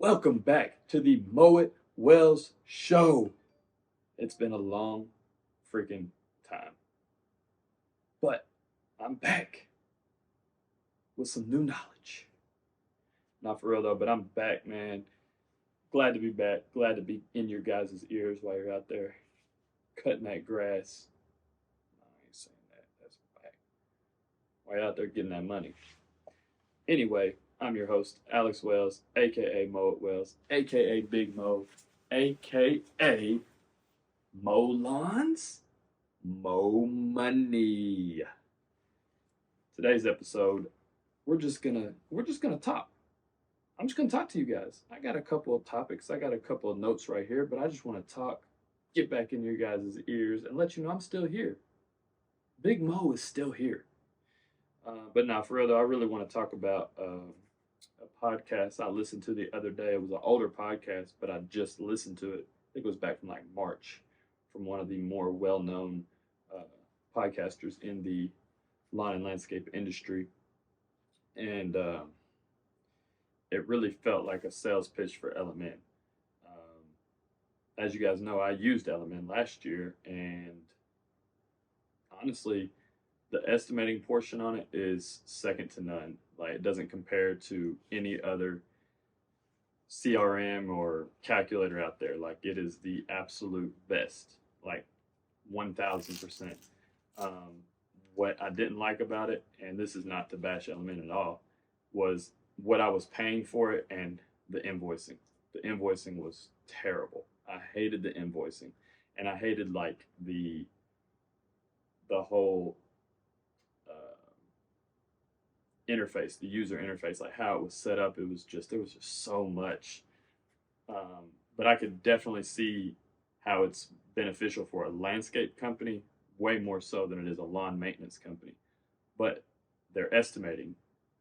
Welcome back to the Mow It Wells Show. It's been a long freaking time, but I'm back with some new knowledge. Not for real though, but I'm back, man. Glad to be back. Glad to be in your guys' ears while you're out there cutting that grass. No, I ain't saying that. That's back. While you're out there getting that money. Anyway, I'm your host, Alex Wells, aka Mow It Wells, aka Big Mo, aka Mow Lawns, Mow Money. Today's episode, we're just gonna talk. I'm just gonna talk to you guys. I got a couple of topics, I got a couple of notes right here, but I just want to talk, get back in your guys' ears, and let you know I'm still here. Big Mo is still here. But now, for real though, I really want to talk about a podcast I listened to the other day. It was an older podcast, but I just listened to it. I think it was back from like March, from one of the more well-known uh, podcasters in the lawn and landscape industry, and it really felt like a sales pitch for Element. As you guys know, I used Element last year, and honestly, the estimating portion on it is second to none. Like it doesn't compare to any other CRM or calculator out there. Like it is the absolute best. Like 1000%. Um, what I didn't like about it, and this is not to bash Element at all, was what I was paying for it and the invoicing. The invoicing was terrible. I hated the invoicing, and I hated like the whole interface, the user interface, like how it was set up. It was just there was just so much. But I could definitely see how it's beneficial for a landscape company, way more so than it is a lawn maintenance company. But their estimating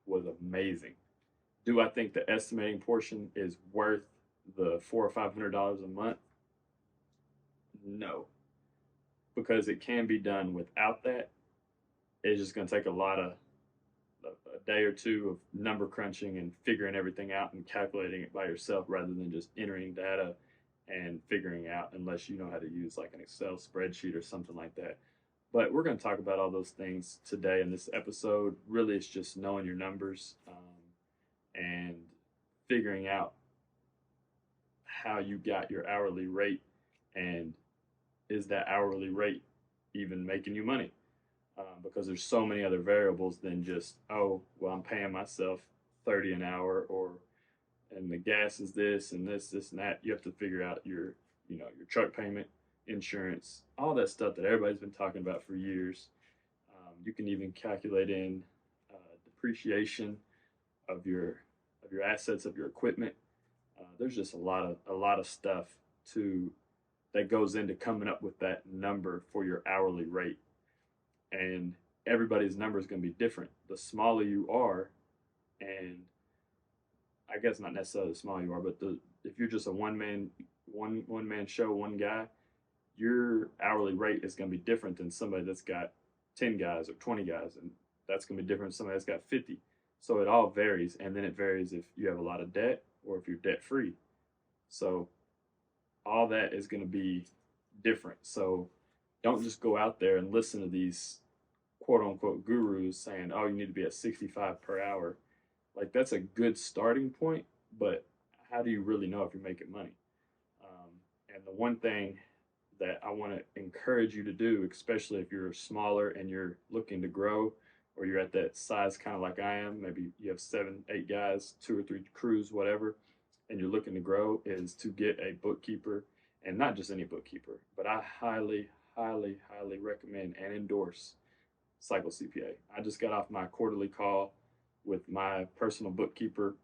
was amazing. Do I think the estimating portion is worth the $400 or $500 a month? No, because it can be done without that. It's just going to take a day or two of number crunching and figuring everything out and calculating it by yourself rather than just entering data and figuring out, unless you know how to use like an Excel spreadsheet or something like that. But we're going to talk about all those things today in this episode. Really, it's just knowing your numbers and figuring out how you got your hourly rate, and is that hourly rate even making you money? Because there's so many other variables than just, oh, well, I'm paying myself 30 an hour, or and the gas is this and this and that. You have to figure out your truck payment, insurance, all that stuff that everybody's been talking about for years. You can even calculate in depreciation of your assets, of your equipment. There's just a lot of stuff to that goes into coming up with that number for your hourly rate, and everybody's number is going to be different. The smaller you are, and I guess not necessarily the smaller you are, but if you're just a one man show, one guy, your hourly rate is going to be different than somebody that's got 10 guys or 20 guys, and that's going to be different than somebody that's got 50. So it all varies, and then it varies if you have a lot of debt or if you're debt free. So all that is going to be different. So don't just go out there and listen to these quote unquote gurus saying, oh, you need to be at 65 per hour. Like that's a good starting point, but how do you really know if you're making money? And the one thing that I want to encourage you to do, especially if you're smaller and you're looking to grow, or you're at that size kind of like I am, maybe you have 7, 8 guys, 2 or 3 crews, whatever, and you're looking to grow, is to get a bookkeeper, and not just any bookkeeper, but I highly, highly, highly recommend and endorse Cycle CPA. I just got off my quarterly call with my personal bookkeeper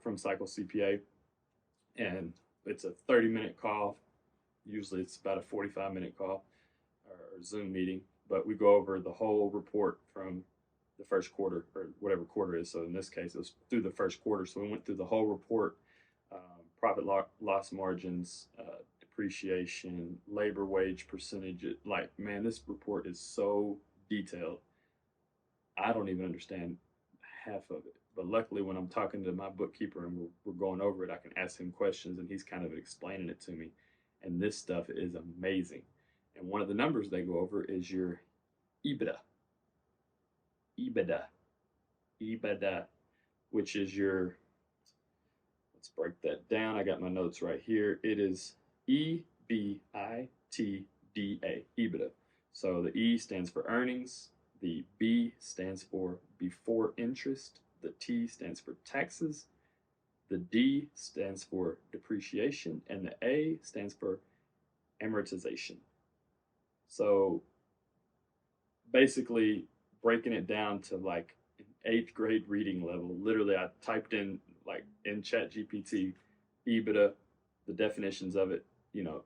from Cycle CPA, and it's a 30-minute call. Usually it's about a 45-minute call or Zoom meeting, but we go over the whole report from the first quarter, or whatever quarter is. So in this case, it was through the first quarter. So we went through the whole report, profit loss margins, depreciation, labor wage percentage. Like, man, this report is so detailed. I don't even understand half of it, But luckily, when I'm talking to my bookkeeper and we're going over it, I can ask him questions and he's kind of explaining it to me. And this stuff is amazing. And one of the numbers they go over is your EBITDA. EBITDA. EBITDA, which is your, let's break that down. I got my notes right here. It is EBITDA, EBITDA. So the E stands for earnings, the B stands for before interest, the T stands for taxes, the D stands for depreciation, and the A stands for amortization. So basically, breaking it down to like an 8th grade reading level, literally, I typed in like in Chat GPT, EBITDA, the definitions of it,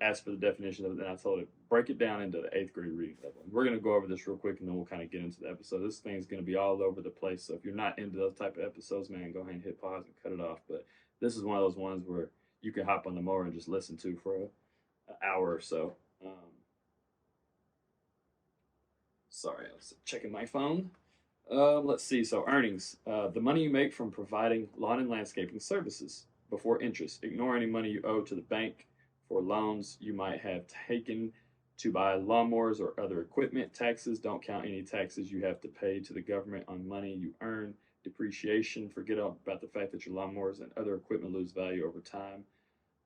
asked for the definition of it, and I told it, break it down into the 8th grade reading level. And we're going to go over this real quick and then we'll kind of get into the episode. This thing's going to be all over the place. So if you're not into those type of episodes, man, go ahead and hit pause and cut it off. But this is one of those ones where you can hop on the mower and just listen to for an hour or so. Sorry, I was checking my phone. Let's see. So earnings, the money you make from providing lawn and landscaping services before interest. Ignore any money you owe to the bank for loans you might have taken to buy lawnmowers or other equipment. Taxes, don't count any taxes you have to pay to the government on money you earn. Depreciation, forget about the fact that your lawnmowers and other equipment lose value over time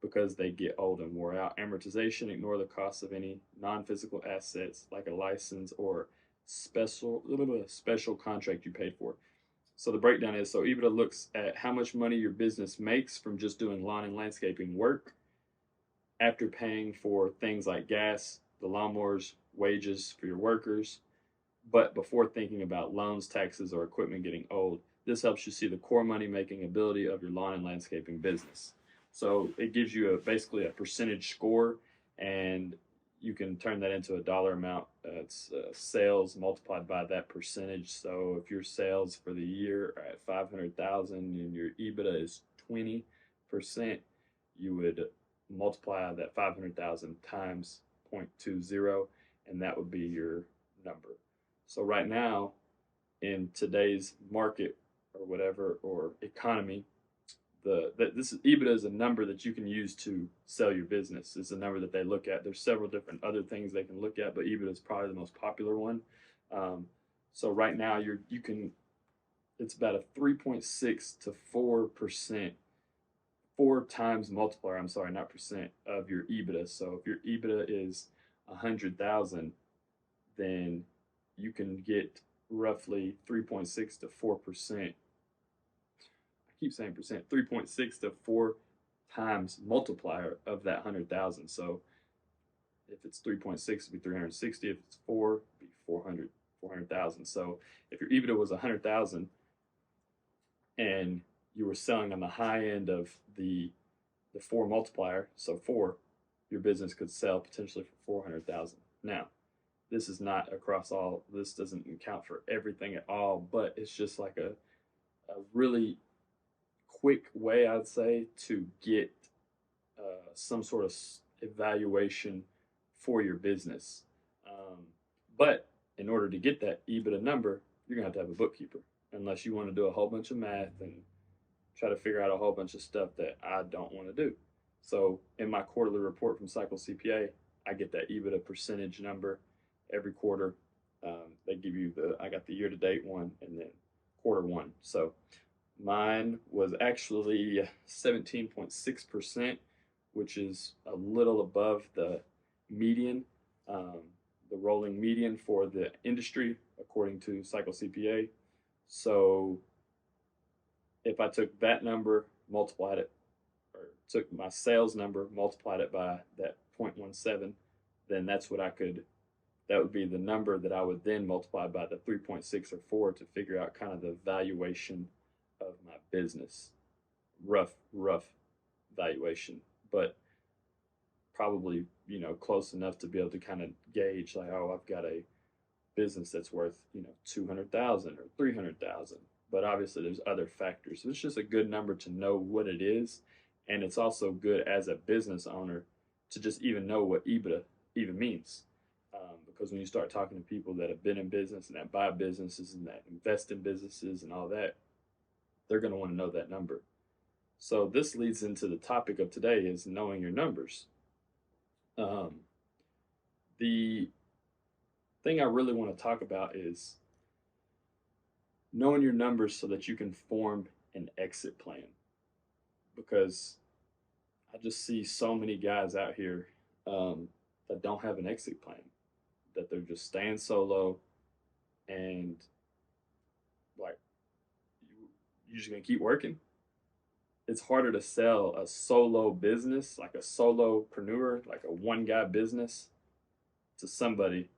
because they get old and wore out. Amortization, ignore the cost of any non-physical assets like a license or special contract you paid for. So the breakdown is, so EBITDA looks at how much money your business makes from just doing lawn and landscaping work after paying for things like gas, the lawnmowers, wages for your workers, but before thinking about loans, taxes, or equipment getting old. This helps you see the core money making ability of your lawn and landscaping business. So it gives you basically a percentage score, and you can turn that into a dollar amount. It's sales multiplied by that percentage. So if your sales for the year are at 500,000 and your EBITDA is 20%, you would multiply that 500,000 times 0.20, and that would be your number. So right now, in today's market or whatever, or economy, this EBITDA is a number that you can use to sell your business. It's a number that they look at. There's several different other things they can look at, but EBITDA is probably the most popular one. So right now it's about a 3.6 to 4%, 4 times multiplier. I'm sorry, not percent, of your EBITDA. So if your EBITDA is 100,000, then you can get roughly 3.6 to 4%. Keep saying percent, 3.6 to 4 times multiplier of that 100,000. So if it's 3.6, it'd be 360. If it's 4, it'd be 400,000. So if your EBITDA was 100,000 and you were selling on the high end of the 4 multiplier, so 4, your business could sell potentially for 400,000. Now, this is not across all. This doesn't account for everything at all, but it's just like a really quick way, I'd say, to get some sort of evaluation for your business. But in order to get that EBITDA number, you're gonna have to have a bookkeeper, unless you want to do a whole bunch of math and try to figure out a whole bunch of stuff that I don't want to do. So in my quarterly report from Cycle CPA, I get that EBITDA percentage number every quarter. They give you I got the year-to-date one and then quarter one. So mine was actually 17.6%, which is a little above the median, the rolling median for the industry, according to Cycle CPA. So if I took that number, multiplied it, or took my sales number, multiplied it by that 0.17, then that would be the number that I would then multiply by the 3.6 or 4 to figure out kind of the valuation of my business. Rough valuation, but probably, close enough to be able to kind of gauge like, oh, I've got a business that's worth, 200,000 or 300,000. But obviously there's other factors. So it's just a good number to know what it is. And it's also good as a business owner to just even know what EBITDA even means. Because when you start talking to people that have been in business and that buy businesses and that invest in businesses and all that, they're going to want to know that number. So this leads into the topic of today is knowing your numbers. The thing I really want to talk about is knowing your numbers so that you can form an exit plan. Because I just see so many guys out here that don't have an exit plan, that they're just staying solo, and like you're just gonna keep working. It's harder to sell a solo business, like a solopreneur, like a one guy business, to somebody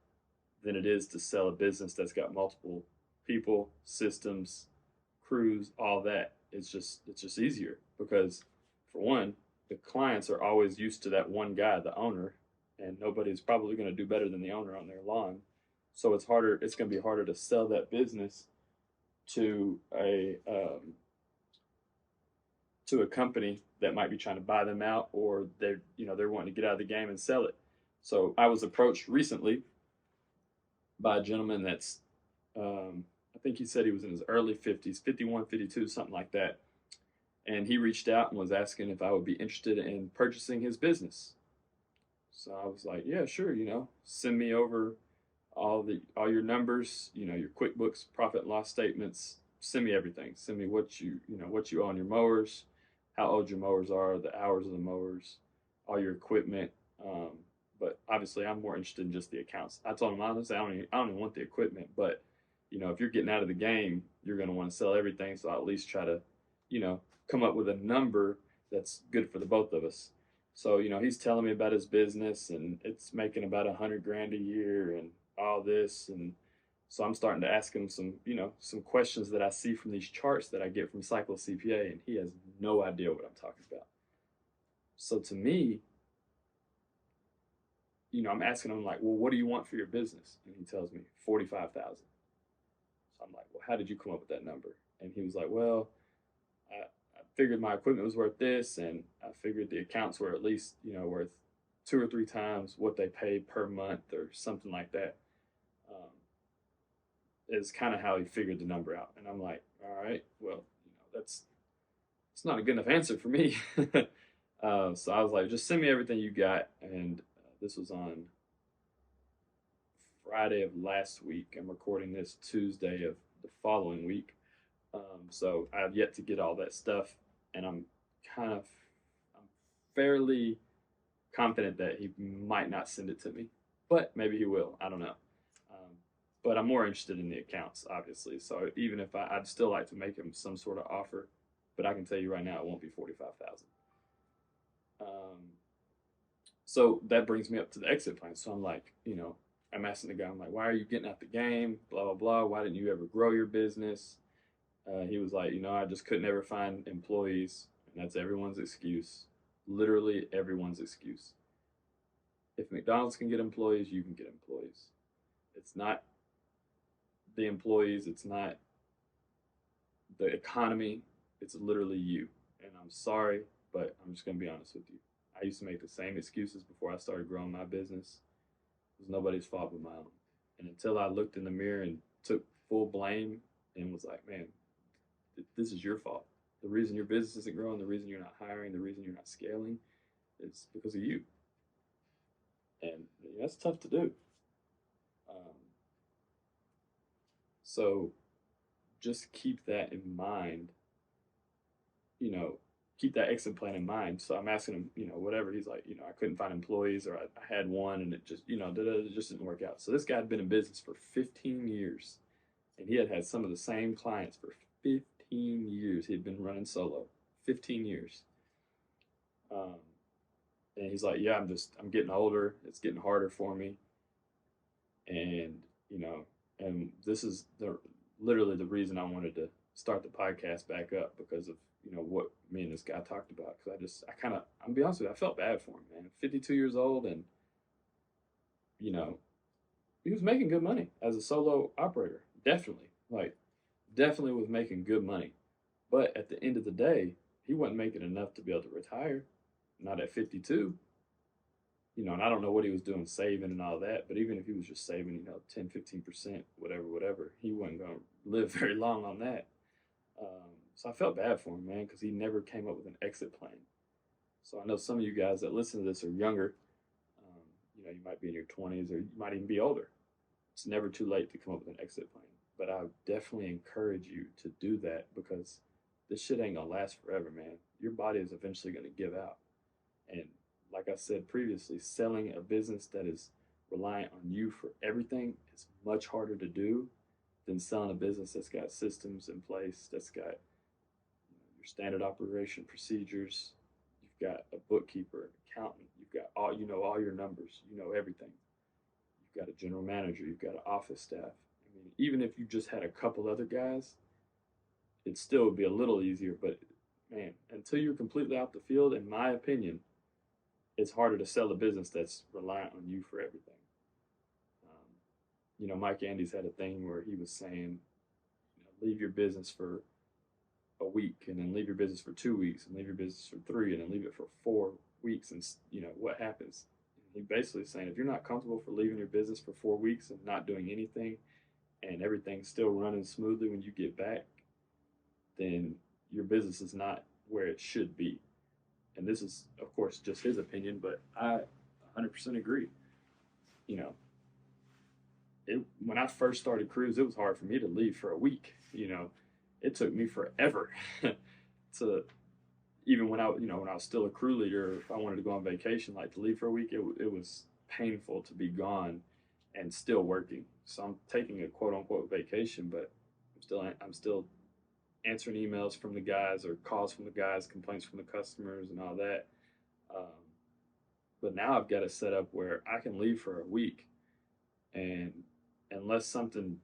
than it is to sell a business that's got multiple people, systems, crews, all that. It's just easier because, for one, the clients are always used to that one guy, the owner, and nobody's probably going to do better than the owner on their lawn. So it's harder. It's going to be harder to sell that business to a company that might be trying to buy them out, or they're wanting to get out of the game and sell it. So I was approached recently by a gentleman that's I think he said he was in his early 50s, 51, 52, something like that. And he reached out and was asking if I would be interested in purchasing his business. So I was like, yeah, sure, send me over all your numbers, your QuickBooks profit and loss statements, send me everything. Send me what you owe on your mowers, how old your mowers are, the hours of the mowers, all your equipment. But obviously I'm more interested in just the accounts. I told him honestly, I don't even want the equipment, but if you're getting out of the game, you're going to want to sell everything. So I'll at least try to, come up with a number that's good for the both of us. So, he's telling me about his business and it's making about $100,000 a year and all this. And so I'm starting to ask him some questions that I see from these charts that I get from Cycle CPA, and he has no idea what I'm talking about. So to me, I'm asking him like, well, what do you want for your business? And he tells me 45,000. So I'm like, well, how did you come up with that number? And he was like, well, I figured my equipment was worth this, and I figured the accounts were at least, worth 2 or 3 times what they pay per month or something like that. Is kind of how he figured the number out. And I'm like, all right, well, it's not a good enough answer for me. So I was like, just send me everything you got. And this was on Friday of last week. I'm recording this Tuesday of the following week. So I have yet to get all that stuff, and I'm fairly confident that he might not send it to me, but maybe he will. I don't know. But I'm more interested in the accounts, obviously. So even if I'd still like to make him some sort of offer, but I can tell you right now, it won't be 45,000. So that brings me up to the exit plan. So I'm like, I'm asking the guy, I'm like, why are you getting out the game? Blah, blah, blah. Why didn't you ever grow your business? He was like, I just couldn't ever find employees. And that's everyone's excuse. Literally everyone's excuse. If McDonald's can get employees, you can get employees. It's not the employees. It's not the economy. It's literally you. And I'm sorry, but I'm just going to be honest with you. I used to make the same excuses before I started growing my business. It was nobody's fault but my own. And until I looked in the mirror and took full blame and was like, man, this is your fault. The reason your business isn't growing, the reason you're not hiring, the reason you're not scaling, it's because of you. And that's tough to do. So just keep that in mind, keep that exit plan in mind. So I'm asking him, whatever. He's like, I couldn't find employees, or I had one and it just, it just didn't work out. So this guy had been in business for 15 years, and he had some of the same clients for 15 years. He had been running solo, 15 years. And he's like, yeah, I'm getting older. It's getting harder for me. And, and this is literally the reason I wanted to start the podcast back up, because of, what me and this guy talked about. Because I'm be honest with you, I felt bad for him, man. 52 years old, and, he was making good money as a solo operator. Definitely was making good money. But at the end of the day, he wasn't making enough to be able to retire. Not at 52. And I don't know what he was doing, saving and all that. But even if he was just saving, 10, 15%, whatever, he wasn't going to live very long on that. So I felt bad for him, man, because he never came up with an exit plan. So I know some of you guys that listen to this are younger. Um, you might be in your 20s or you might even be older. It's never too late to come up with an exit plan. But I definitely encourage you to do that because this shit ain't gonna last forever, man. Your body is eventually gonna give out. And like I said previously, selling a business that is reliant on you for everything is much harder to do than selling a business that's got systems in place, that's got your standard operation procedures. You've got a bookkeeper, an accountant. You've got all your numbers. You know everything. You've got a general manager. You've got an office staff. I mean, even if you just had a couple other guys, it still would be a little easier. But man, until you're completely out the field, in my opinion, it's harder to sell a business that's reliant on you for everything. Mike Andes had a thing where he was saying, leave your business for a week, and then leave your business for 2 weeks, and leave your business for three, and then leave it for 4 weeks, and what happens? He basically saying if you're not comfortable for leaving your business for 4 weeks and not doing anything, and everything's still running smoothly when you get back, then your business is not where it should be. And this is, of course, just his opinion, but I 100% agree. You know, when I first started Cruise, it was hard for me to leave for a week. It took me forever to even when I was still a crew leader. If I wanted to go on vacation, like to leave for a week, it was painful to be gone and still working. So I'm taking a quote unquote vacation, but I'm still answering emails from the guys or calls from the guys, complaints from the customers, and all that. Um, but now I've got it set up where I can leave for a week, and unless something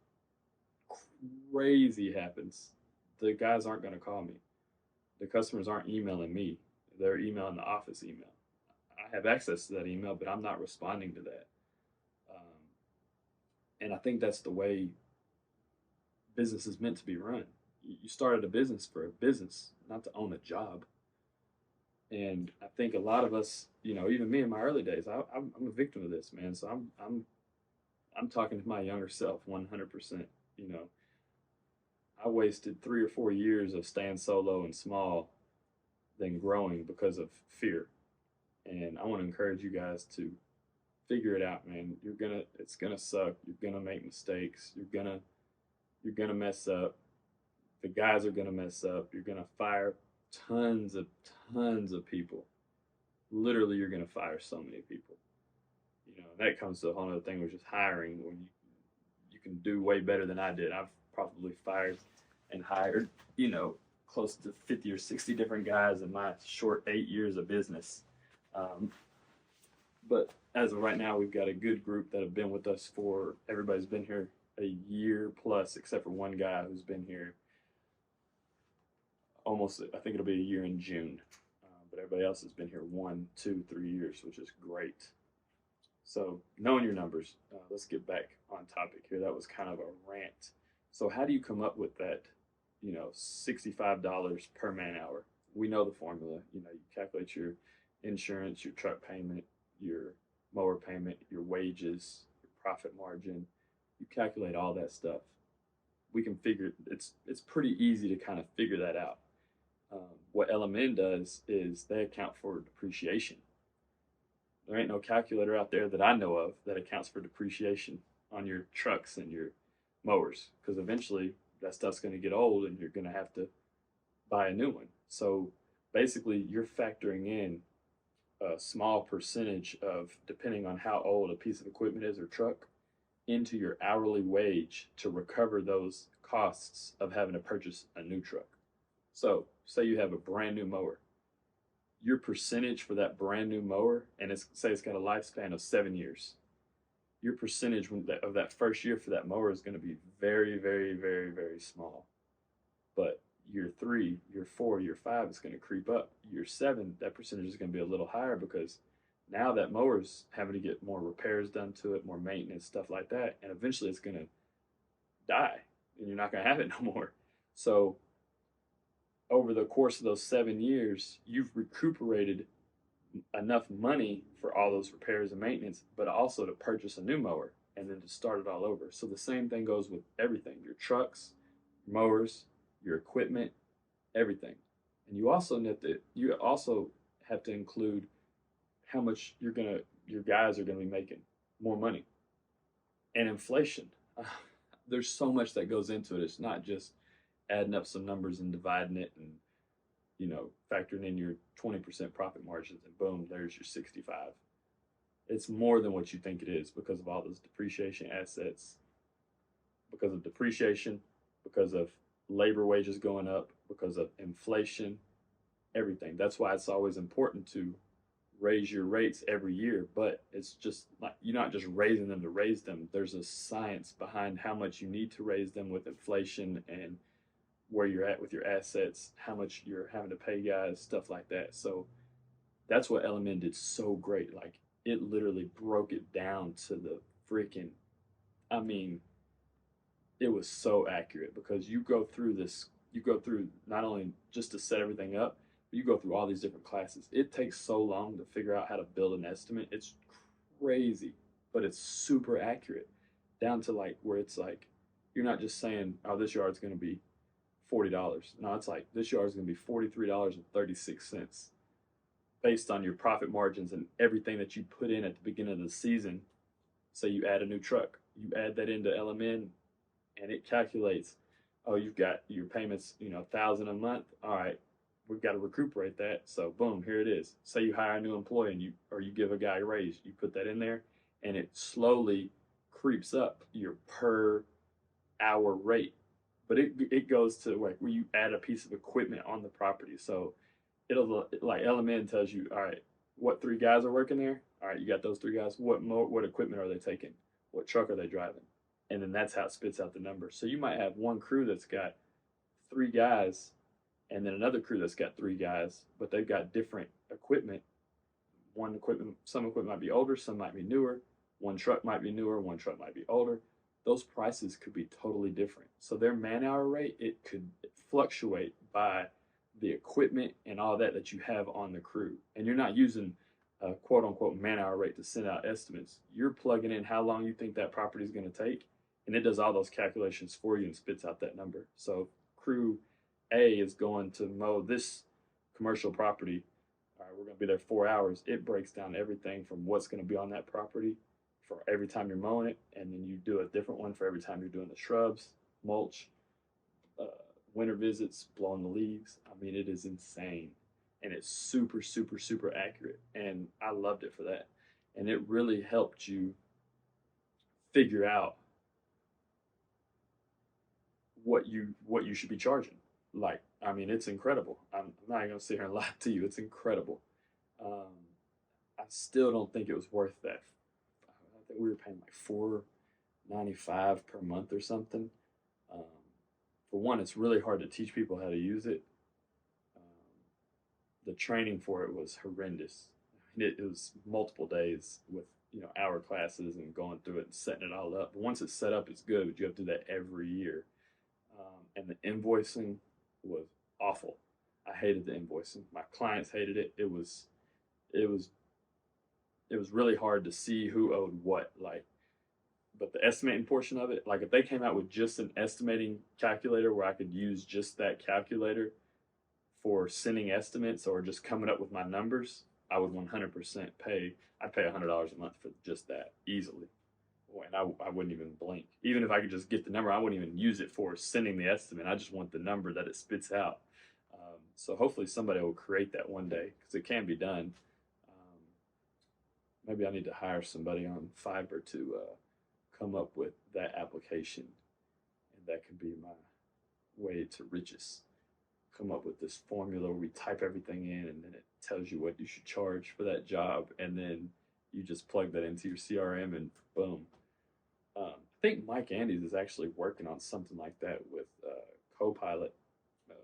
crazy happens, the guys aren't going to call me. The customers aren't emailing me. They're emailing the office email. I have access to that email, but I'm not responding to that. And I think that's the way business is meant to be run. You started a business for a business, not to own a job. And I think a lot of us, even me in my early days, I'm a victim of this, man. So I'm talking to my younger self 100%. You know, I wasted 3 or 4 years of staying solo and small, then growing because of fear. And I want to encourage you guys to figure it out, man. It's gonna suck. You're gonna make mistakes. You're gonna mess up. The guys are gonna mess up. You're gonna fire tons of tons of people. Literally, you're gonna fire so many people. That comes to a whole other thing, which is hiring. When you can do way better than I did. I've probably fired and hired, close to 50 or 60 different guys in my short 8 years of business. Um, but as of right now, we've got a good group that have been with us everybody's been here a year plus, except for one guy who's been here almost, I think it'll be a year in June. But everybody else has been here 1, 2, 3 years, which is great. So knowing your numbers, let's get back on topic here. That was kind of a rant. So how do you come up with that, $65 per man hour? We know the formula. You calculate your insurance, your truck payment, your mower payment, your wages, your profit margin. You calculate all that stuff. We can figure it's pretty easy to kind of figure that out. What LMN does is they account for depreciation. There ain't no calculator out there that I know of that accounts for depreciation on your trucks and your mowers, because eventually that stuff's going to get old and you're going to have to buy a new one. So basically, you're factoring in a small percentage of, depending on how old a piece of equipment is or truck, into your hourly wage to recover those costs of having to purchase a new truck. So, say you have a brand new mower. Your percentage for that brand new mower, and say it's got a lifespan of 7 years, your percentage of that first year for that mower is going to be very, very, very, very small. But year 3, year 4, year 5 is going to creep up. Year 7, that percentage is going to be a little higher because now that mower's having to get more repairs done to it, more maintenance, stuff like that, and eventually it's going to die, and you're not going to have it no more. So over the course of those 7 years, you've recuperated enough money for all those repairs and maintenance, but also to purchase a new mower and then to start it all over. So the same thing goes with everything: your trucks, mowers, your equipment, everything. And you also have to include how much your guys are gonna be making more money and inflation. Uh, there's so much that goes into it. It's not just adding up some numbers and dividing it and factoring in your 20% profit margins and boom, there's your 65. It's more than what you think it is because of all those depreciation assets, because of depreciation, because of labor wages going up, because of inflation, everything. That's why it's always important to raise your rates every year, but it's just like you're not just raising them to raise them. There's a science behind how much you need to raise them with inflation and where you're at with your assets, how much you're having to pay guys, stuff like that. So that's what LMN did so great. Like it literally broke it down to the freaking, I mean, it was so accurate because you go through not only just to set everything up, but you go through all these different classes. It takes so long to figure out how to build an estimate. It's crazy, but it's super accurate down to like where it's like, you're not just saying, oh, this yard's going to be $40. No, it's like this yard's going to be $43.36 based on your profit margins and everything that you put in at the beginning of the season. Say you add a new truck, you add that into LMN, and it calculates, oh, you've got your payments, 1,000 a month. All right, we've got to recuperate that. So boom, here it is. Say you hire a new employee and you give a guy a raise, you put that in there, and it slowly creeps up your per hour rate. But it goes to like where you add a piece of equipment on the property. So it'll like LMN tells you, all right, what three guys are working there? All right, you got those three guys. What equipment are they taking? What truck are they driving? And then that's how it spits out the number. So you might have one crew that's got three guys, and then another crew that's got three guys, but they've got different equipment. Some equipment might be older, some might be newer. One truck might be newer, one truck might be older. Those prices could be totally different. So their man hour rate, it could fluctuate by the equipment and all that you have on the crew. And you're not using a quote unquote man hour rate to send out estimates. You're plugging in how long you think that property is going to take, and it does all those calculations for you and spits out that number. So crew A is going to mow this commercial property. All right, we're going to be there 4 hours. It breaks down everything from what's going to be on that property for every time you're mowing it, and then you do a different one for every time you're doing the shrubs, mulch, uh, winter visits, blowing the leaves. I mean, it is insane, and it's super, super, super accurate, and I loved it for that. And it really helped you figure out what you should be charging. Like, I mean, it's incredible. I'm not even gonna sit here and lie to you. It's incredible. Um, I still don't think it was worth that. I think we were paying like $4.95 per month or something. Um, for one, it's really hard to teach people how to use it. Um, the training for it was horrendous. It was multiple days with hour classes and going through it and setting it all up. But once it's set up, it's good. But you have to do that every year. And the invoicing was awful. I hated the invoicing. My clients hated it. It was it was really hard to see who owed what. Like, but the estimating portion of it, like if they came out with just an estimating calculator where I could use just that calculator for sending estimates or just coming up with my numbers, I would 100% pay. I'd pay $100 a month for just that easily. And I wouldn't even blink. Even if I could just get the number, I wouldn't even use it for sending the estimate. I just want the number that it spits out. So hopefully somebody will create that one day because it can be done. Um, Maybe I need to hire somebody on Fiverr to come up with that application, and that could be my way to riches. Come up with this formula where we type everything in, and then it tells you what you should charge for that job, and then you just plug that into your CRM, and boom. I think Mike Andes is actually working on something like that with Copilot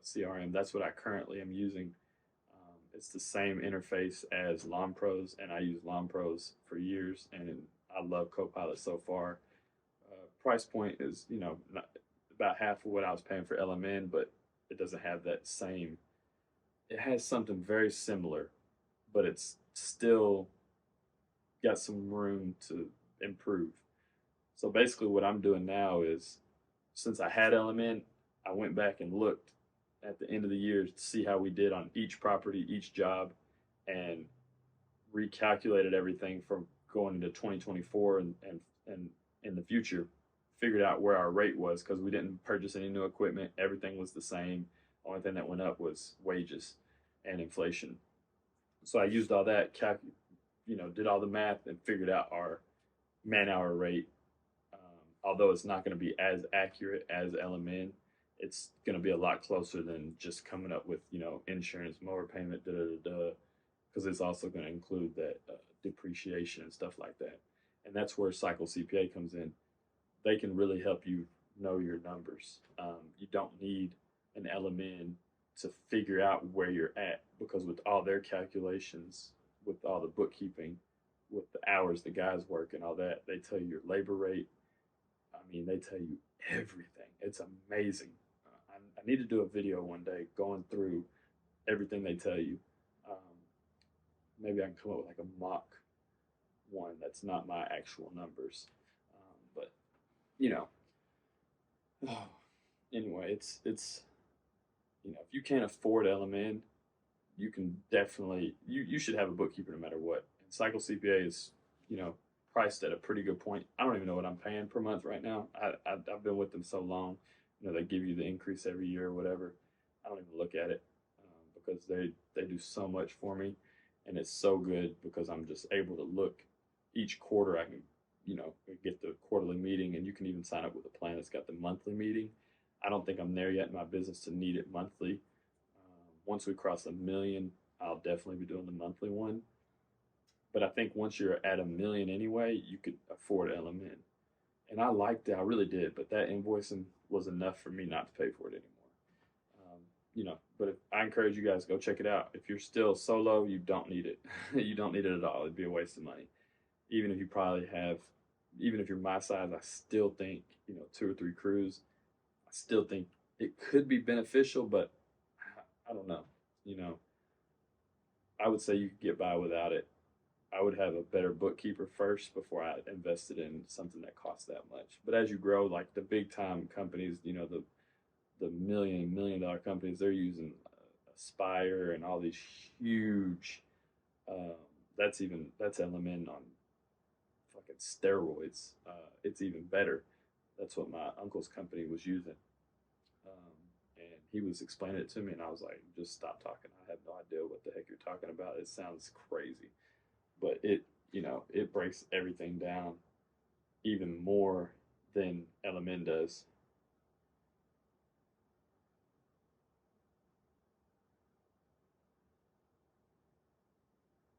CRM. That's what I currently am using. It's the same interface as Lawn Pros, and I use Lawn Pros for years, and I love Copilot so far. Price point is, not, about half of what I was paying for LMN, but it doesn't have that same. It has something very similar, but it's still got some room to improve. So basically, what I'm doing now is, since I had LMN, I went back and looked at the end of the year to see how we did on each property, each job, and recalculated everything from going into 2024 and in the future, figured out where our rate was because we didn't purchase any new equipment. Everything was the same. Only thing that went up was wages and inflation. So I used all that, did all the math and figured out our man hour rate. Although it's not going to be as accurate as LMN, it's going to be a lot closer than just coming up with insurance, mower payment, da da da da, because it's also going to include that depreciation and stuff like that. And that's where Cycle CPA comes in. They can really help you know your numbers. You don't need an LMN to figure out where you're at, because with all their calculations, with all the bookkeeping, with the hours the guys work and all that, they tell you your labor rate. I mean, they tell you everything. It's amazing. I need to do a video one day going through everything they tell you. Um, Maybe I can come up with like a mock one that's not my actual numbers. But you know, anyway, it's if you can't afford LMN, you can definitely you should have a bookkeeper no matter what. And Cycle CPA is priced at a pretty good point. I don't even know what I'm paying per month right now. I've been with them so long. They give you the increase every year or whatever. I don't even look at it because they do so much for me, and it's so good because I'm just able to look each quarter. I can get the quarterly meeting, and you can even sign up with a plan that's got the monthly meeting. I don't think I'm there yet in my business to need it monthly. Once we cross 1 million, I'll definitely be doing the monthly one. But I think once you're at 1 million anyway, you could afford LMN. And I liked it, I really did. But that invoicing was enough for me not to pay for it anymore. But I encourage you guys, go check it out. If you're still solo, you don't need it. You don't need it at all. It'd be a waste of money. Even if you're my size, I still think 2 or 3 crews. I still think it could be beneficial, but I don't know. I would say you could get by without it. I would have a better bookkeeper first before I invested in something that costs that much. But as you grow, like the big time companies, the $1 million companies, they're using Aspire and all these huge. Uh, that's LMN on fucking steroids. It's even better. That's what my uncle's company was using. And he was explaining it to me, and I was like, just stop talking. I have no idea what the heck you're talking about. It sounds crazy. But it breaks everything down even more than LMN does.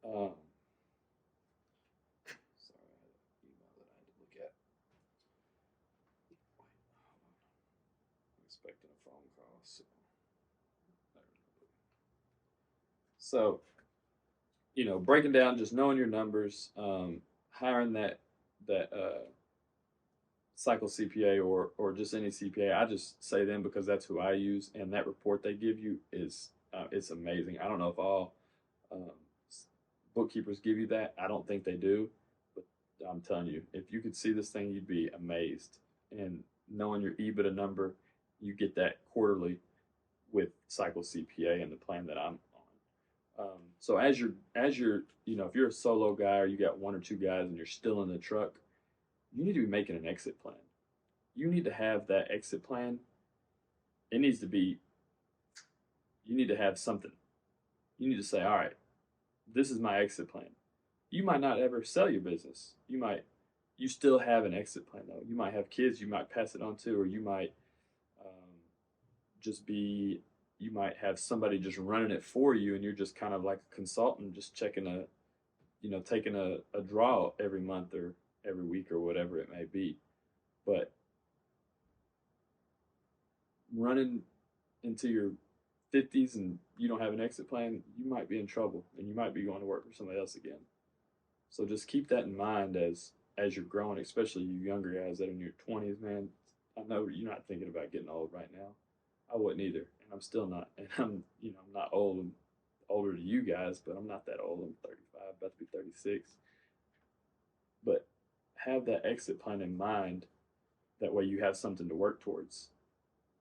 Um, Sorry, I had an email that I had to look at. Wait, hold on. I'm expecting a phone call. So breaking down, just knowing your numbers, hiring that Cycle CPA or just any CPA. I just say them because that's who I use, and that report they give you is it's amazing. I don't know if all um, bookkeepers give you that. I don't think they do, but I'm telling you, if you could see this thing, you'd be amazed. And knowing your EBITDA number, you get that quarterly with Cycle CPA and the plan that I'm on. So as you're if you're a solo guy or you got 1 or 2 guys and you're still in the truck, you need to be making an exit plan. You need to have that exit plan. It needs to be, you need to have something. You need to say, all right, this is my exit plan. You might not ever sell your business. You still have an exit plan though. You might have kids you might pass it on to, or you might um, just be, you might have somebody just running it for you, and you're just kind of like a consultant, just checking taking a draw every month or every week or whatever it may be. But running into your 50s and you don't have an exit plan, you might be in trouble and you might be going to work for somebody else again. So just keep that in mind as you're growing, especially you younger guys that are in your 20s, man. I know you're not thinking about getting old right now. I wouldn't either, and I'm still not. And I'm not old. I'm older to you guys, but I'm not that old. I'm 35, about to be 36. But have that exit plan in mind. That way you have something to work towards.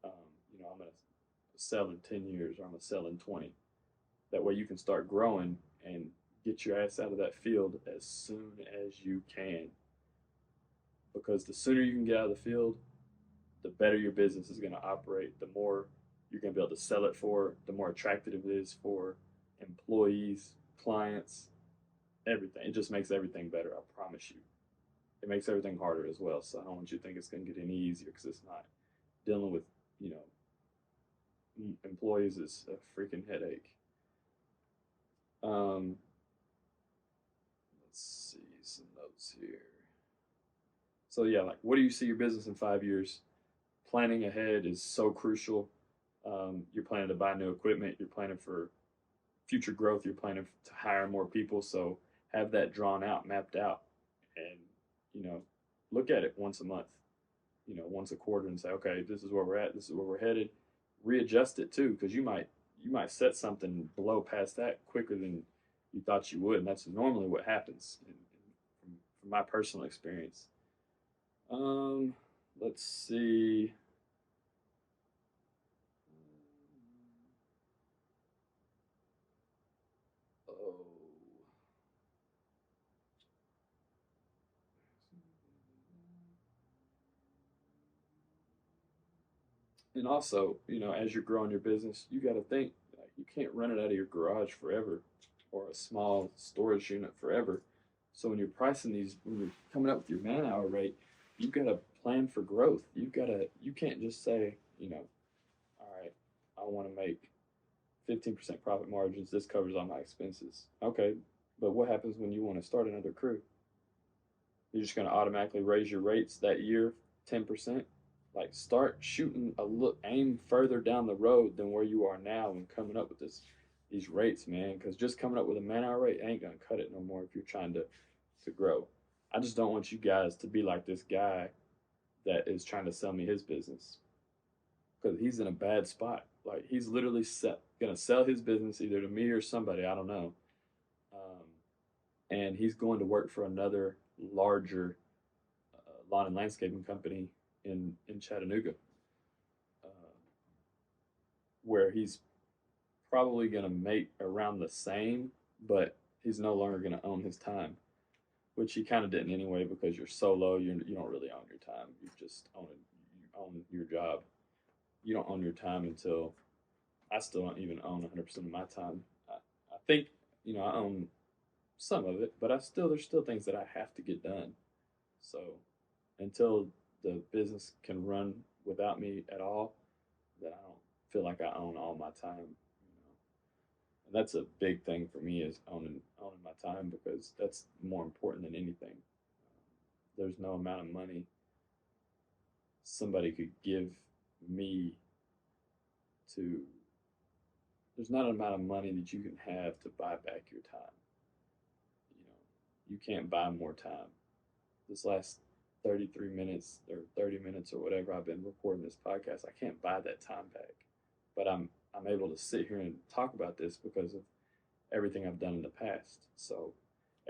I'm gonna sell in 10 years or I'm going to sell in 20. That way you can start growing and get your ass out of that field as soon as you can. Because the sooner you can get out of the field, the better your business is going to operate, the more you're going to be able to sell it for, the more attractive it is for employees, clients, everything. It just makes everything better, I promise you. It makes everything harder as well. So I don't want you to think it's going to get any easier because it's not. Dealing with, employees is a freaking headache. Let's see some notes here. So yeah, like what do you see your business in 5 years? Planning ahead is so crucial. You're planning to buy new equipment. You're planning for future growth. You're planning to hire more people. So have that drawn out, mapped out, and look at it once a month. Once a quarter, and say, okay, this is where we're at. This is where we're headed. Readjust it too, because you might set something and blow past that quicker than you thought you would, and that's normally what happens from my personal experience. Let's see. Oh. And also, as you're growing your business, you got to think like, you can't run it out of your garage forever or a small storage unit forever. So when you're pricing these, when you're coming up with your man hour rate, you've got to plan for growth. You can't just say, all right, I want to make 15% profit margins. This covers all my expenses. Okay, but what happens when you want to start another crew? You're just going to automatically raise your rates that year 10%. Like start shooting aim further down the road than where you are now when coming up with these rates, man. Because just coming up with a man hour rate ain't gonna cut it no more if you're trying to grow. I just don't want you guys to be like this guy that is trying to sell me his business because he's in a bad spot. Like he's literally gonna sell his business either to me or somebody, I don't know. And he's going to work for another larger lawn and landscaping company in Chattanooga, uh, where he's probably going to make around the same, but he's no longer going to own his time, which he kind of didn't anyway because you're solo. You don't really own your time. You own your job. You don't own your time until I still don't even own 100% of my time. I think I own some of it, but there's still things that I have to get done. So until the business can run without me at all, then I don't feel like I own all my time. And that's a big thing for me is owning my time because that's more important than anything. There's no amount of money somebody could give me to. There's not an amount of money that you can have to buy back your time. You can't buy more time. This last 33 minutes or 30 minutes or whatever I've been recording this podcast, I can't buy that time back. But I'm able to sit here and talk about this because of everything I've done in the past. So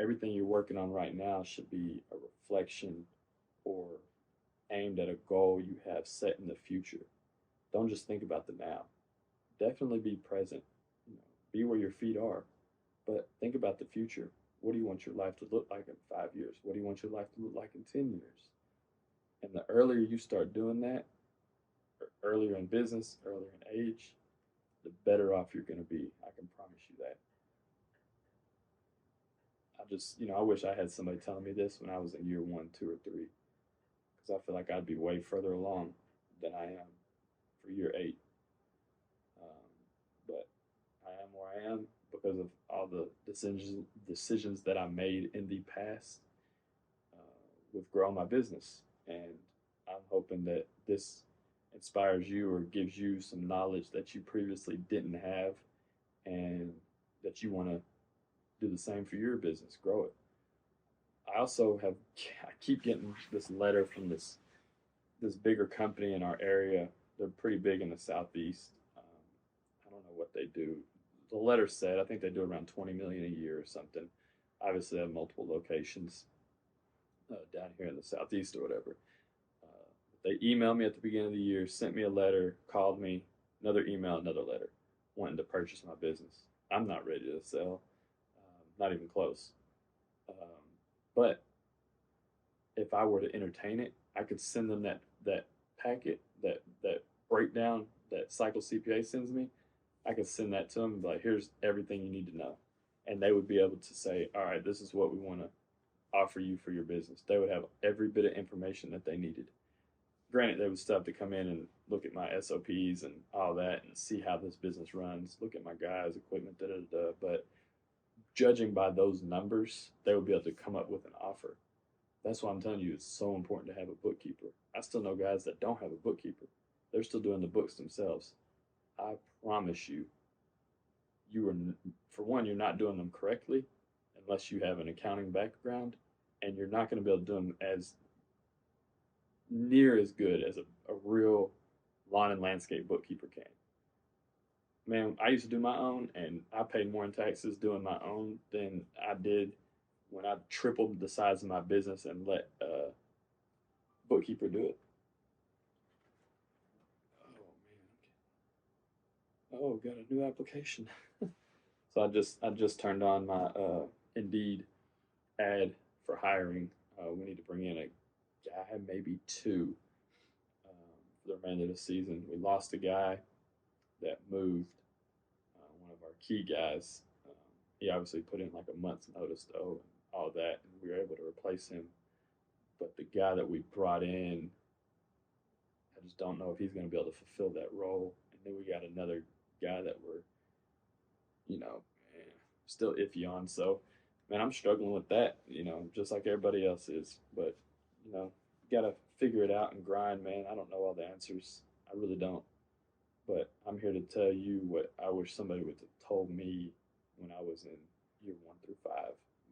everything you're working on right now should be a reflection or aimed at a goal you have set in the future. Don't just think about the now. Definitely be present. Be where your feet are, but think about the future. What do you want your life to look like in 5 years? What do you want your life to look like in 10 years? And the earlier you start doing that, earlier in business, earlier in age, the better off you're going to be. I can promise you that. I wish I had somebody telling me this when I was in year 1, 2, or 3, because I feel like I'd be way further along than I am for year 8. But I am where I am because of all the decisions that I made in the past with growing my business. And I'm hoping that this inspires you or gives you some knowledge that you previously didn't have and that you want to do the same for your business, grow it. I keep getting this letter from this bigger company in our area. They're pretty big in the Southeast. I don't know what they do. The letter said I think they do around 20 million a year or something. Obviously, they have multiple locations down here in the Southeast or whatever. They emailed me at the beginning of the year, sent me a letter, called me, another email, another letter, wanting to purchase my business. I'm not ready to sell, not even close. Um, but if I were to entertain it, I could send them that packet, that breakdown that Cycle CPA sends me. I could send that to them and be like, here's everything you need to know. And they would be able to say, all right, this is what we want to offer you for your business. They would have every bit of information that they needed. Granted, they would still have to come in and look at my SOPs and all that and see how this business runs, look at my guys, equipment, da da da. But judging by those numbers, they would be able to come up with an offer. That's why I'm telling you it's so important to have a bookkeeper. I still know guys that don't have a bookkeeper. They're still doing the books themselves. I promise you, you are, for one, you're not doing them correctly unless you have an accounting background, and you're not going to be able to do them as near as good as a real lawn and landscape bookkeeper can. Man, I used to do my own, and I paid more in taxes doing my own than I did when I tripled the size of my business and let a bookkeeper do it. Oh man, got a new application. So I just turned on my Indeed ad for hiring. We need to bring in a guy, maybe two, for the remainder of the season. We lost a guy that moved, one of our key guys. He obviously put in like a month's notice though, and all that, and we were able to replace him. But the guy that we brought in, I just don't know if he's going to be able to fulfill that role. And then we got another guy that we're, you know, still iffy on. So, man, I'm struggling with that, just like everybody else is. But, you got to figure it out and grind, man. I don't know all the answers. I really don't. But I'm here to tell you what I wish somebody would have told me when I was in year 1 through 5,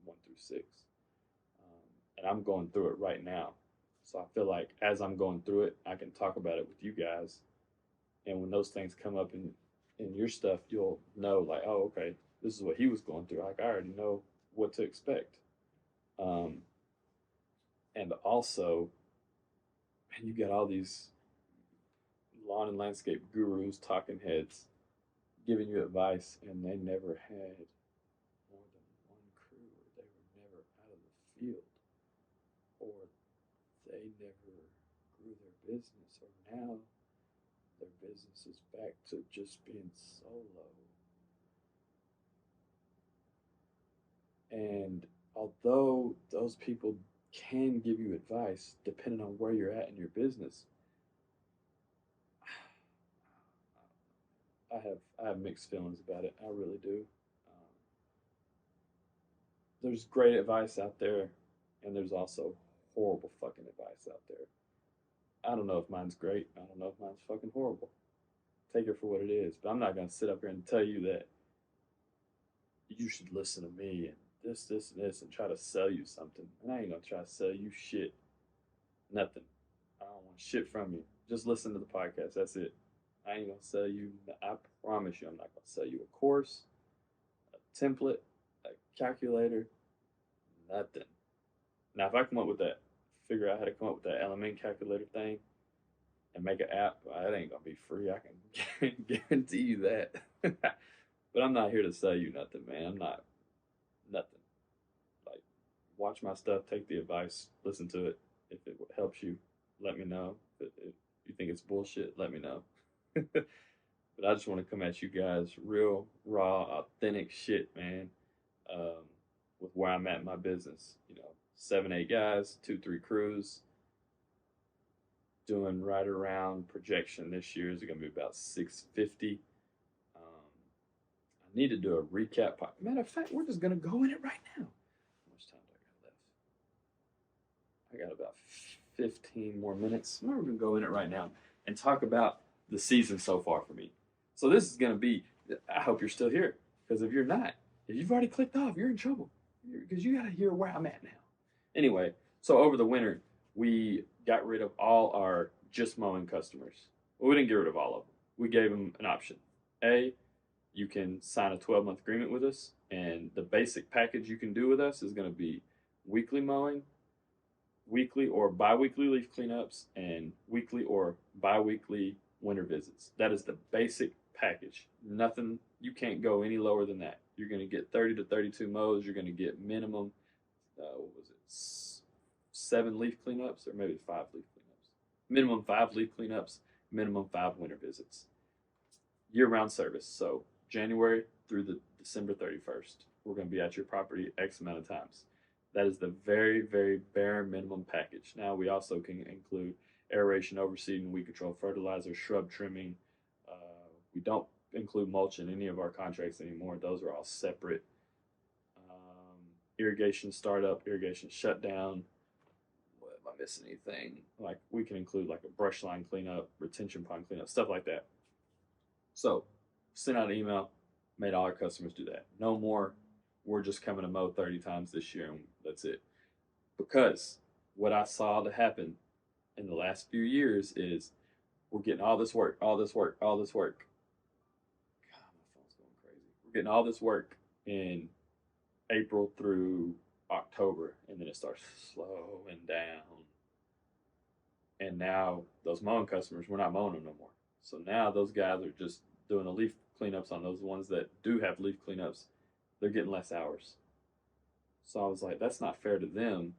1 through 6. And I'm going through it right now. So I feel like as I'm going through it, I can talk about it with you guys. And when those things come up in your stuff, you'll know, like, oh, okay, this is what he was going through. Like, I already know what to expect. Um, and also, man, you got all these lawn and landscape gurus, talking heads, giving you advice, and they never had more than one crew, or they were never out of the field, or they never grew their business, or now their business is back to just being solo. And although those people can give you advice depending on where you're at in your business, I have mixed feelings about it. I really do. Um, there's great advice out there, and there's also horrible fucking advice out there. I don't know if mine's great. I don't know if mine's fucking horrible. Take it for what it is. But I'm not gonna sit up here and tell you that you should listen to me and this, and this, and try to sell you something. And I ain't gonna try to sell you shit. Nothing. I don't want shit from you. Just listen to the podcast. That's it. I ain't gonna sell you. I promise you, I'm not gonna sell you a course, a template, a calculator, nothing. Now, if I come up with that, figure out how to come up with that element calculator thing and make an app, it ain't gonna be free. I can guarantee you that. But I'm not here to sell you nothing, man. I'm not nothing. Like, watch my stuff, take the advice, listen to it. If it helps you, let me know. If you think it's bullshit, let me know. But I just want to come at you guys real, raw, authentic shit, man. Um, with where I'm at in my business. 7, 8 guys, 2, 3 crews, doing right around projection this year is going to be about 650. I need to do a recap. Matter of fact, we're just going to go in it right now. How much time do I got left? I got about 15 more minutes. We're going to go in it right now and talk about the season so far for me. So this is going to be, I hope you're still here, because if you're not, if you've already clicked off, you're in trouble, because you got to hear where I'm at now. Anyway, so over the winter, we got rid of all our just mowing customers. Well, we didn't get rid of all of them. We gave them an option. A, you can sign a 12-month agreement with us, and the basic package you can do with us is going to be weekly mowing, weekly or bi-weekly leaf cleanups, and weekly or bi-weekly winter visits. That is the basic package. Nothing, you can't go any lower than that. You're going to get 30 to 32 mows. You're going to get minimum, what was it, 7 leaf cleanups or maybe 5 leaf cleanups. Minimum 5 leaf cleanups, minimum 5 winter visits. Year-round service. So January through the December 31st, we're going to be at your property X amount of times. That is the very, very bare minimum package. Now we also can include aeration, overseeding, weed control, fertilizer, shrub trimming. We don't include mulch in any of our contracts anymore. Those are all separate. Irrigation startup, irrigation shutdown. What am I missing? Anything? Like we can include like a brush line cleanup, retention pond cleanup, stuff like that. So sent out an email, made all our customers do that. No more, we're just coming to mow 30 times this year and that's it. Because what I saw to happen in the last few years is we're getting all this work, all this work, all this work. God, my phone's going crazy. We're getting all this work in April through October, and then it starts slowing down. And now those mowing customers, we're not mowing them no more. So now those guys are just doing the leaf cleanups on those ones that do have leaf cleanups. They're getting less hours. So I was like, that's not fair to them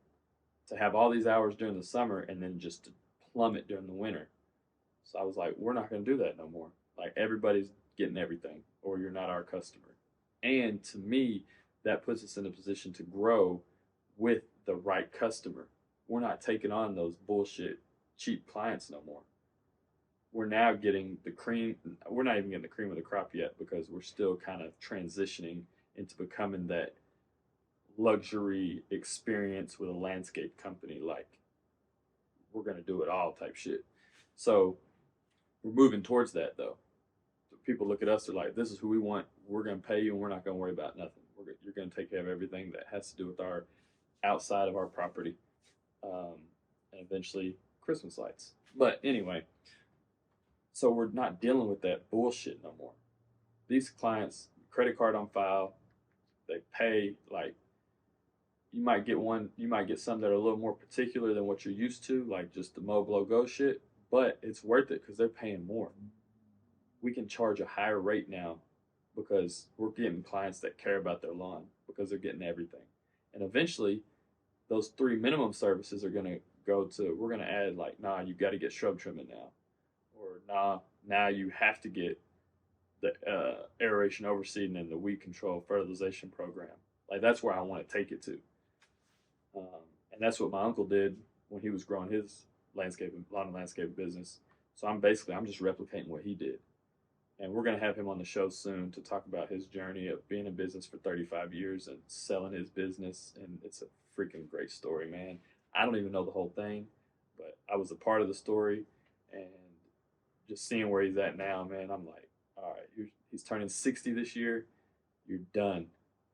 to have all these hours during the summer and then just to plummet during the winter. So I was like, we're not going to do that no more. Like everybody's getting everything, or you're not our customer. And to me, that puts us in a position to grow with the right customer. We're not taking on those bullshit cheap clients no more. We're now getting the cream. We're not even getting the cream of the crop yet because we're still kind of transitioning into becoming that luxury experience with a landscape company. Like we're going to do it all type shit. So we're moving towards that though. So people look at us, they're like, this is who we want. We're going to pay you and we're not going to worry about nothing. You're going to take care of everything that has to do with our outside of our property. And eventually Christmas lights. But anyway, so we're not dealing with that bullshit no more. These clients, credit card on file, they pay. Like you might get some that are a little more particular than what you're used to, like just the mow, blow, go shit, but it's worth it because they're paying more. We can charge a higher rate now because we're getting clients that care about their lawn because they're getting everything. And eventually those 3 minimum services are going to go to, we're going to add like, nah, you got to get shrub trimming now. Or nah, now you have to get the aeration, overseeding, and the weed control fertilization program. Like that's where I want to take it to. And that's what my uncle did when he was growing his lawn and landscape business. So I'm just replicating what he did. And we're going to have him on the show soon to talk about his journey of being in business for 35 years and selling his business. And it's a freaking great story, man. I don't even know the whole thing, but I was a part of the story. And just seeing where he's at now, man, I'm like, all right, he's turning 60 this year. You're done.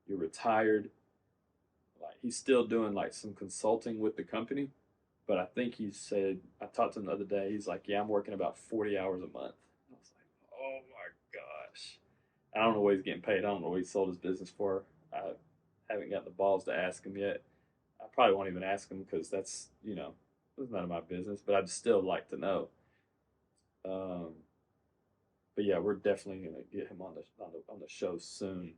You're retired. Like he's still doing like some consulting with the company. But I think he said, I talked to him the other day. He's like, yeah, I'm working about 40 hours a month. I was like, oh my gosh. I don't know what he's getting paid. I don't know what he sold his business for. I haven't got the balls to ask him yet. I probably won't even ask him because that's none of my business. But I'd still like to know. But yeah, we're definitely gonna get him on the show soon.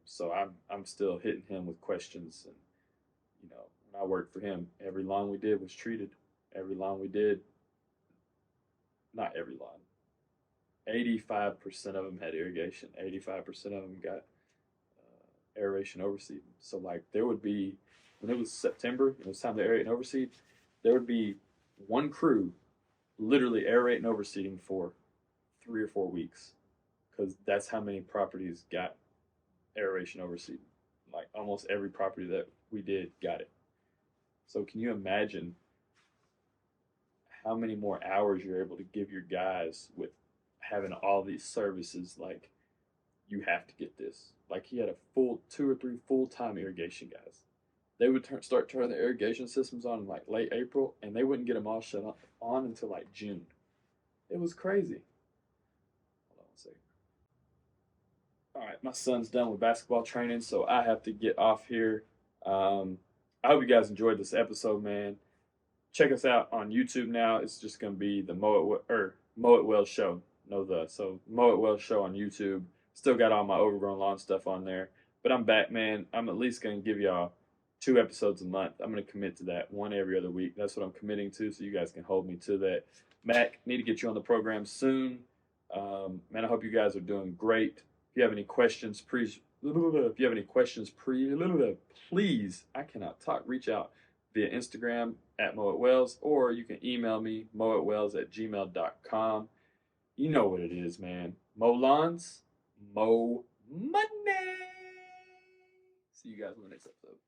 So I'm still hitting him with questions, and when I worked for him, every lawn we did was treated. Every lawn we did, not every lawn. 85% of them had irrigation. 85% of them got aeration overseed. So like there would be, when it was September, it was time to aerate and overseed, there would be one crew literally aerate and overseeding for 3 or 4 weeks because that's how many properties got aeration overseed. Like almost every property that we did got it. So can you imagine how many more hours you're able to give your guys with having all these services? Like you have to get this. Like he had a full 2 or 3 full-time irrigation guys. They would start turning the irrigation systems on in like late April, and they wouldn't get them all shut on until like June. It was crazy. Hold on a second. All right, my son's done with basketball training, so I have to get off here. I hope you guys enjoyed this episode, man. Check us out on YouTube now. It's just going to be the Mow It, or Mow It Well Show. So Mow It Well Show on YouTube. Still got all my overgrown lawn stuff on there. But I'm back, man. I'm at least gonna give y'all 2 episodes a month. I'm gonna commit to that, one every other week. That's what I'm committing to, so you guys can hold me to that. Mac, need to get you on the program soon. Man, I hope you guys are doing great. If you have any questions, please. If you have any questions, please, I cannot talk. Reach out via Instagram at mowitwells, or you can email me, mowitwells@gmail.com. You know what it is, man. Mow lawns, mow money. See you guys in the next episode.